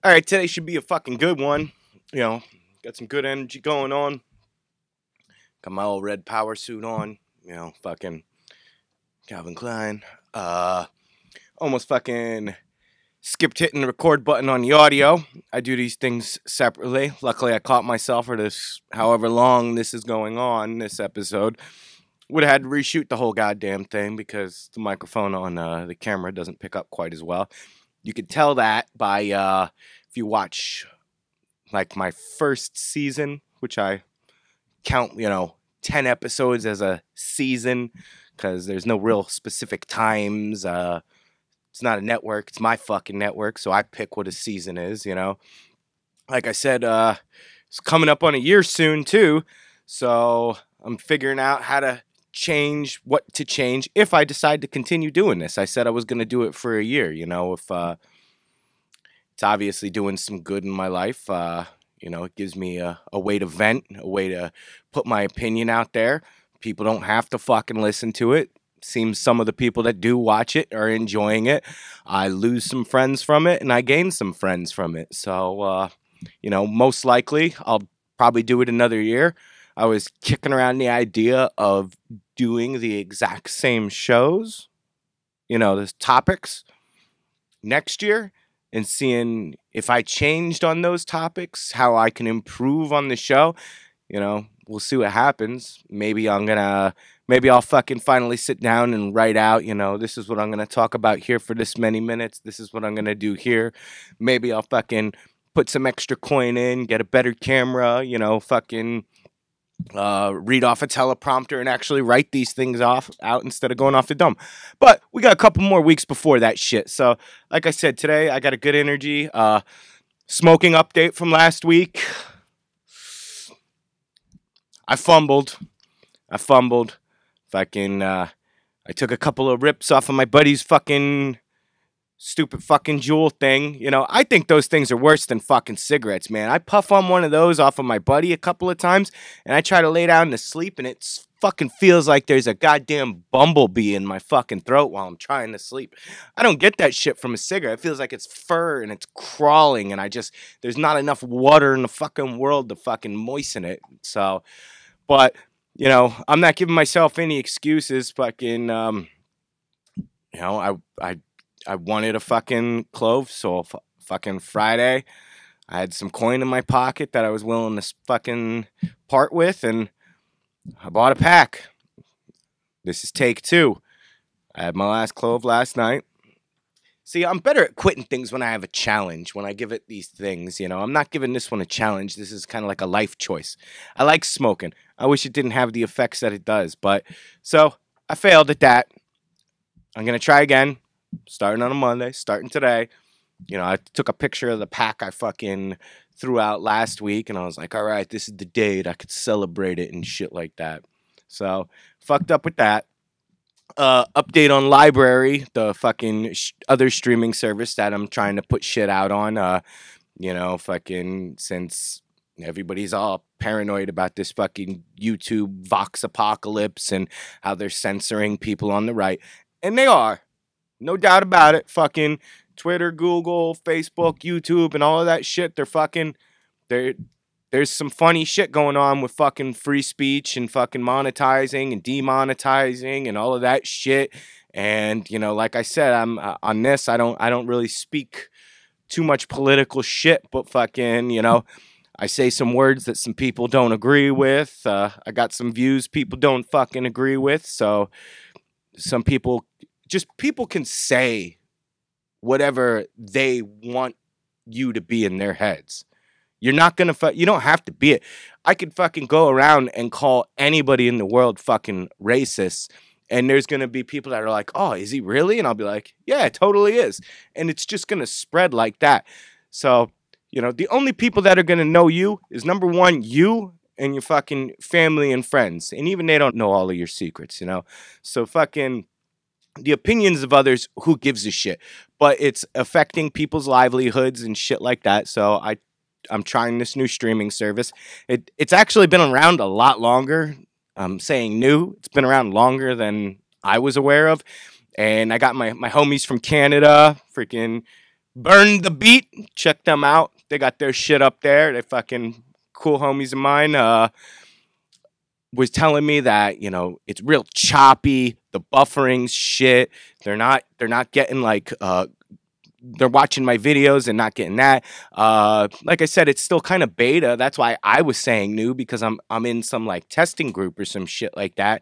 All right, today should be a fucking good one. You know, got some good energy going on. Got my old red power suit on. Fucking Calvin Klein. Uh, Almost fucking skipped hitting the record button on the audio. I do these things separately. Luckily, I caught myself for this, however long this is going on, this episode. Would have had to reshoot the whole goddamn thing because the microphone on the camera doesn't pick up quite as well. You could tell that by if you watch like my first season, which I count, 10 episodes as a season because there's no real specific times. It's not a network, it's my fucking network, so I pick what a season is. Like I said, it's coming up on a year soon too, so I'm figuring out how to change what to change if I decide to continue doing this. I said I was going to do it for a year, if it's obviously doing some good in my life. It gives me a way to vent, a way to put my opinion out there. People don't have to fucking listen to it. Seems some of the people that do watch it are enjoying it. I lose some friends from it, and I gain some friends from it. So, most likely I'll probably do it another year. I was kicking around the idea of doing the exact same shows, the topics next year, and seeing if I changed on those topics, how I can improve on the show. We'll see what happens. Maybe I'll fucking finally sit down and write out, this is what I'm going to talk about here for this many minutes. This is what I'm going to do here. Maybe I'll fucking put some extra coin in, get a better camera, fucking read off a teleprompter and actually write these things out instead of going off the dome. But we got a couple more weeks before that shit. So, like I said, today I got a good energy. Smoking update from last week. I fumbled. Fucking, I took a couple of rips off of my buddy's fucking stupid fucking Juul thing. I think those things are worse than fucking cigarettes, man. I puff on one of those off of my buddy a couple of times, and I try to lay down to sleep, and it fucking feels like there's a goddamn bumblebee in my fucking throat while I'm trying to sleep. I don't get that shit from a cigarette. It feels like it's fur, and it's crawling, and there's not enough water in the fucking world to fucking moisten it. So, but, I'm not giving myself any excuses. Fucking, I wanted a fucking clove, so fucking Friday, I had some coin in my pocket that I was willing to fucking part with, and I bought a pack. This is take 2. I had my last clove last night. See, I'm better at quitting things when I have a challenge, when I give it these things, I'm not giving this one a challenge. This is kind of like a life choice. I like smoking. I wish it didn't have the effects that it does, but so I failed at that. I'm going to try again. Starting on a Monday, starting today. I took a picture of the pack I fucking threw out last week, and I was like, all right, this is the date. I could celebrate it and shit like that. So, fucked up with that. Update on LBRY, the fucking other streaming service that I'm trying to put shit out on. Fucking since everybody's all paranoid about this fucking YouTube Vox apocalypse and how they're censoring people on the right. And they are. No doubt about it. Fucking Twitter, Google, Facebook, YouTube, and all of that shit. There's some funny shit going on with fucking free speech and fucking monetizing and demonetizing and all of that shit. And, like I said, I'm on this. I don't really speak too much political shit, but fucking, I say some words that some people don't agree with. I got some views people don't fucking agree with. So some people can say whatever they want you to be in their heads. You're not going to you don't have to be it. I could fucking go around and call anybody in the world fucking racist, and there's going to be people that are like, "Oh, is he really?" And I'll be like, "Yeah, it totally is." And it's just going to spread like that. So, the only people that are going to know you is, number one, you and your fucking family and friends. And even they don't know all of your secrets, So fucking the opinions of others, who gives a shit? But it's affecting people's livelihoods and shit like that. So I'm trying this new streaming service. It's actually been around a lot longer. I'm saying new. It's been around longer than I was aware of. And I got my homies from Canada, freaking Burn the Beat. Check them out. They got their shit up there. They fucking cool homies of mine. Was telling me that it's real choppy. The buffering's shit. They're not getting like they're watching my videos and not getting that. Like I said, it's still kind of beta. That's why I was saying new, because I'm in some like testing group or some shit like that.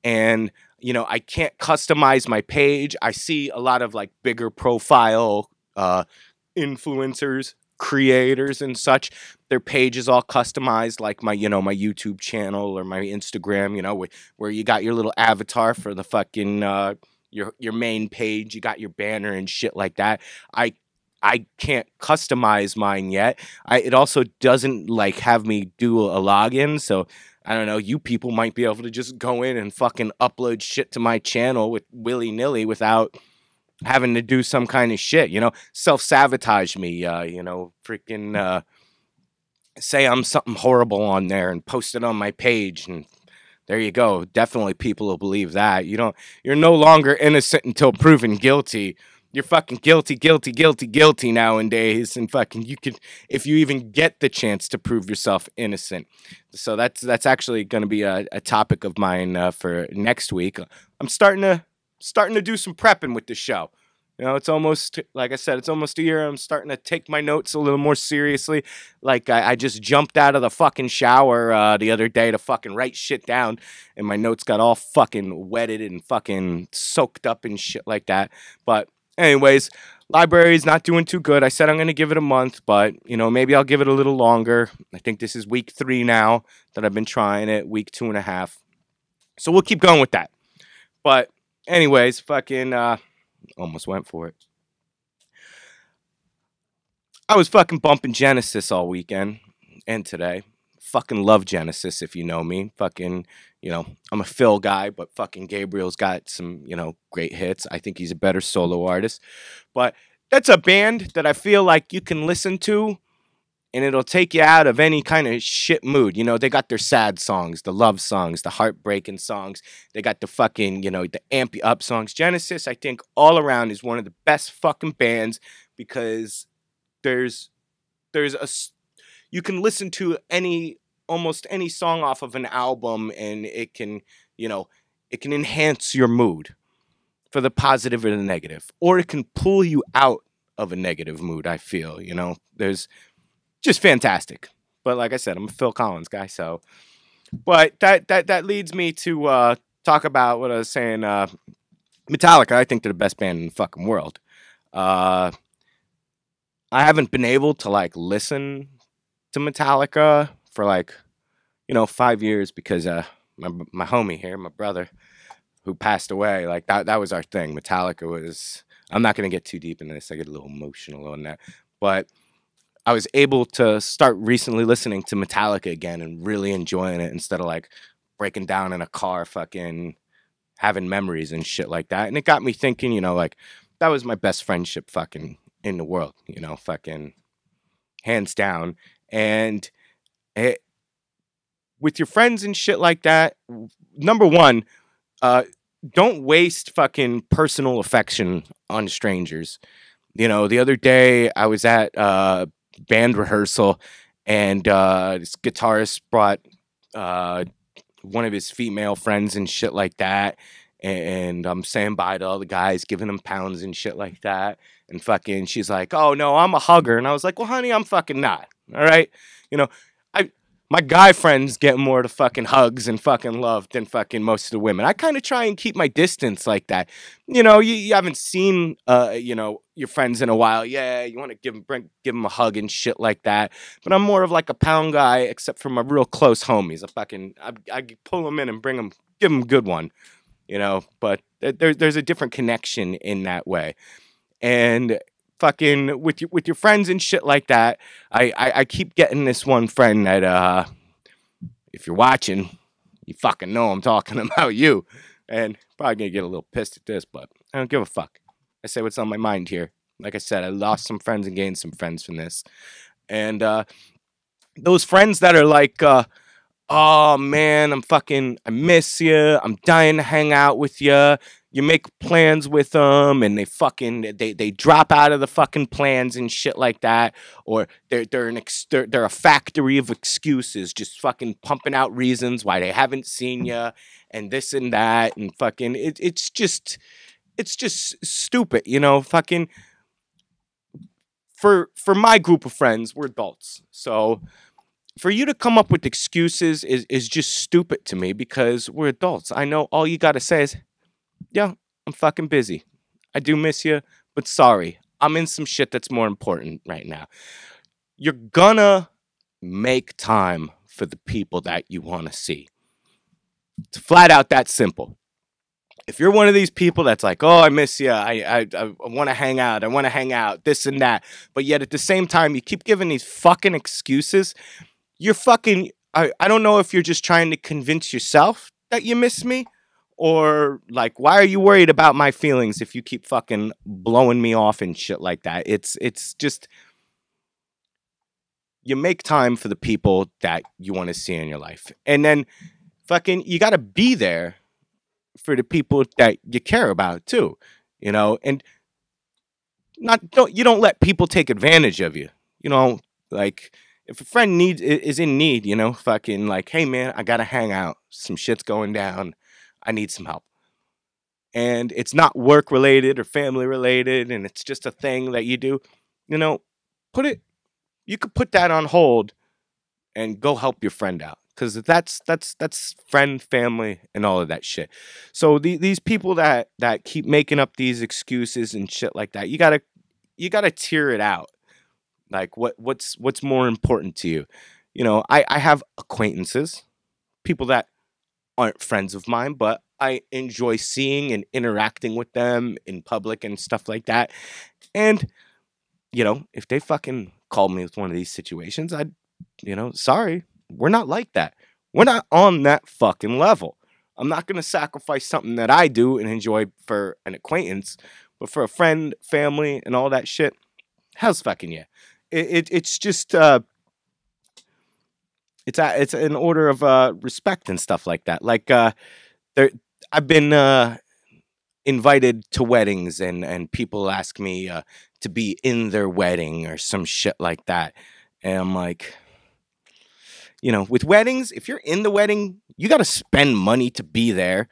And I can't customize my page. I see a lot of like bigger profile influencers, creators and such. Their page is all customized like my my YouTube channel or my Instagram, where you got your little avatar for the fucking your main page, you got your banner and shit like that. I can't customize mine yet. It also doesn't like have me do a login, so I don't know, you people might be able to just go in and fucking upload shit to my channel with willy-nilly without having to do some kind of shit, self-sabotage me, freaking say I'm something horrible on there and post it on my page, and there you go. Definitely people will believe that. You're no longer innocent until proven guilty. You're fucking guilty, guilty, guilty, guilty nowadays, and fucking you could, if you even get the chance to prove yourself innocent. So that's actually going to be a topic of mine for next week. I'm starting to do some prepping with the show. It's almost, like I said, it's almost a year. I'm starting to take my notes a little more seriously. Like, I just jumped out of the fucking shower the other day to fucking write shit down, and my notes got all fucking wetted and fucking soaked up and shit like that. But anyways, LBRY is not doing too good. I said I'm going to give it a month, but, maybe I'll give it a little longer. I think this is week 3 now that I've been trying it, week 2.5. So we'll keep going with that. But anyways, fucking... almost went for it. I was fucking bumping Genesis all weekend and today. Fucking love Genesis, if you know me. Fucking, I'm a Phil guy, but fucking Gabriel's got some, great hits. I think he's a better solo artist. But that's a band that I feel like you can listen to and it'll take you out of any kind of shit mood. They got their sad songs, the love songs, the heartbreaking songs. They got the fucking, the amp you up songs. Genesis, I think, all around is one of the best fucking bands because you can listen to almost any song off of an album and it can enhance your mood for the positive or the negative. Or it can pull you out of a negative mood, I feel, There's just fantastic. But like I said, I'm a Phil Collins guy, so. But that leads me to talk about what I was saying. Metallica, I think they're the best band in the fucking world. I haven't been able to like listen to Metallica for like 5 years because my homie here, my brother, who passed away, like that was our thing. Metallica was. I'm not gonna get too deep into this. I get a little emotional on that, but I was able to start recently listening to Metallica again and really enjoying it instead of like breaking down in a car, fucking having memories and shit like that. And it got me thinking, like that was my best friendship fucking in the world, fucking hands down. And with your friends and shit like that, number one, don't waste fucking personal affection on strangers. The other day I was at band rehearsal and this guitarist brought one of his female friends and shit like that, and I'm saying bye to all the guys, giving them pounds and shit like that, and fucking she's like, oh no, I'm a hugger. And I was like, well honey, I'm fucking not. All right, my guy friends get more of the fucking hugs and fucking love than fucking most of the women. I kind of try and keep my distance like that. You haven't seen, your friends in a while. Yeah, you want to give them a hug and shit like that. But I'm more of like a pound guy, except for my real close homies. I pull them in and give them a good one, But there's a different connection in that way. And fucking with your friends and shit like that, I keep getting this one friend that if you're watching, you fucking know I'm talking about you, and probably gonna get a little pissed at this, but I don't give a fuck. I say what's on my mind here. Like I said, I lost some friends and gained some friends from this, and those friends that are like oh man, I miss you. I'm dying to hang out with you. You make plans with them, and they drop out of the fucking plans and shit like that, or they're a factory of excuses, just fucking pumping out reasons why they haven't seen you, and this and that, and fucking it's just stupid, you know. Fucking for my group of friends, we're adults, so for you to come up with excuses is just stupid to me because we're adults. I know all you gotta say is, yeah, I'm fucking busy. I do miss you, but sorry. I'm in some shit that's more important right now. You're gonna make time for the people that you want to see. It's flat out that simple. If you're one of these people that's like, oh, I miss you, I want to hang out, this and that, but yet at the same time, you keep giving these fucking excuses, you're fucking, I don't know if you're just trying to convince yourself that you miss me, or like, why are you worried about my feelings if you keep fucking blowing me off and shit like that? It's just, you make time for the people that you want to see in your life. And then fucking, you got to be there for the people that you care about too, you know, and you don't let people take advantage of you, you know, like if a friend is in need, you know, fucking like, hey man, I got to hang out. Some shit's going down. I need some help. And it's not work related or family related, and it's just a thing that you do, you know, you could put that on hold and go help your friend out. Because that's friend, family, and all of that shit. So these people that keep making up these excuses and shit like that, you gotta tear it out. Like what's more important to you? You know, I have acquaintances, people that aren't friends of mine, but I enjoy seeing and interacting with them in public and stuff like that. And, you know, if they fucking called me with one of these situations, sorry, we're not like that. We're not on that fucking level. I'm not going to sacrifice something that I do and enjoy for an acquaintance, but for a friend, family, and all that shit, hell's fucking yeah. It's just, it's an order of respect and stuff like that. Like I've been invited to weddings, and people ask me to be in their wedding or some shit like that, and I'm like, you know, with weddings, if you're in the wedding, you got to spend money to be there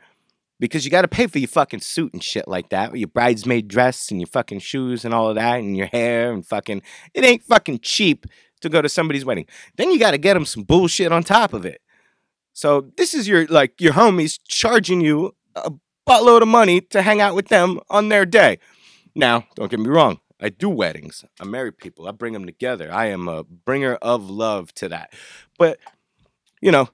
because you got to pay for your fucking suit and shit like that, your bridesmaid dress and your fucking shoes and all of that and your hair and fucking, it ain't fucking cheap to go to somebody's wedding. Then you got to get them some bullshit on top of it. So this is your homies charging you a buttload of money to hang out with them on their day. Now, don't get me wrong. I do weddings. I marry people. I bring them together. I am a bringer of love to that. But, you know,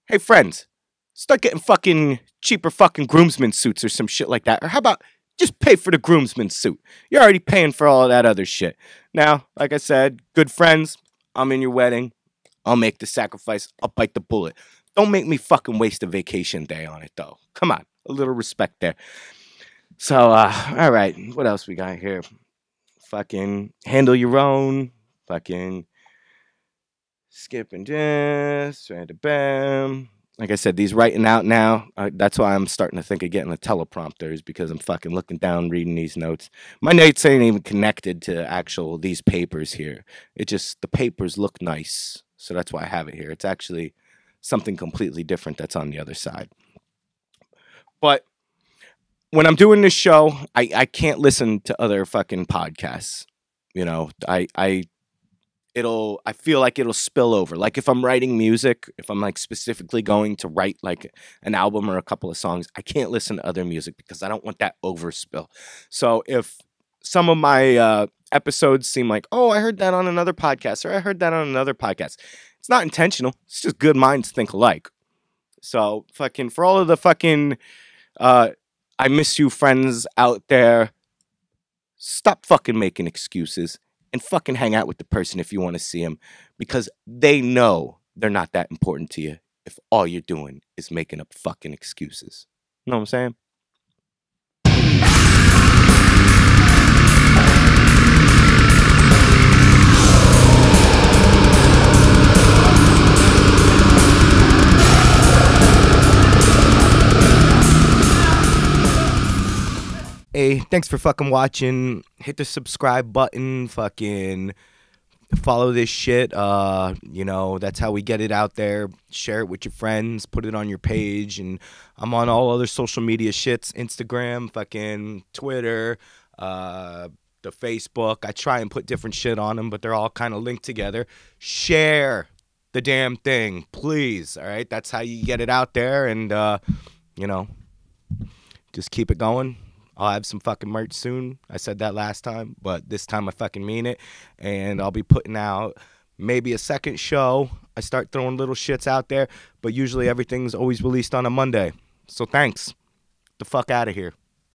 hey, friends, start getting fucking cheaper fucking groomsmen suits or some shit like that. Or how about just pay for the groomsman suit? You're already paying for all of that other shit. Now, like I said, good friends, I'm in your wedding. I'll make the sacrifice. I'll bite the bullet. Don't make me fucking waste a vacation day on it, though. Come on. A little respect there. So, all right. What else we got here? Fucking handle your own. Fucking skip and just. Bam. Like I said, these writing out now. That's why I'm starting to think of getting a teleprompter, is because I'm fucking looking down, reading these notes. My notes ain't even connected to these papers here. It just, the papers look nice. So that's why I have it here. It's actually something completely different that's on the other side. But when I'm doing this show, I can't listen to other fucking podcasts. You know, I feel like it'll spill over. Like if I'm writing music, if I'm like specifically going to write like an album or a couple of songs, I can't listen to other music because I don't want that overspill. So if some of my episodes seem like, oh, I heard that on another podcast, or I heard that on another podcast, it's not intentional. It's just good minds think alike. So fucking for all of the fucking I miss you friends out there, stop fucking making excuses and fucking hang out with the person if you want to see them, because they know they're not that important to you if all you're doing is making up fucking excuses. You know what I'm saying? Hey, thanks for fucking watching. Hit the subscribe button. Fucking follow this shit. That's how we get it out there. Share it with your friends. Put it on your page. And I'm on all other social media shits. Instagram, fucking Twitter, the Facebook. I try and put different shit on them, but they're all kind of linked together. Share the damn thing, please. All right? That's how you get it out there. And, just keep it going. I'll have some fucking merch soon. I said that last time, but this time I fucking mean it. And I'll be putting out maybe a second show. I start throwing little shits out there, but usually everything's always released on a Monday. So thanks. Get the fuck out of here.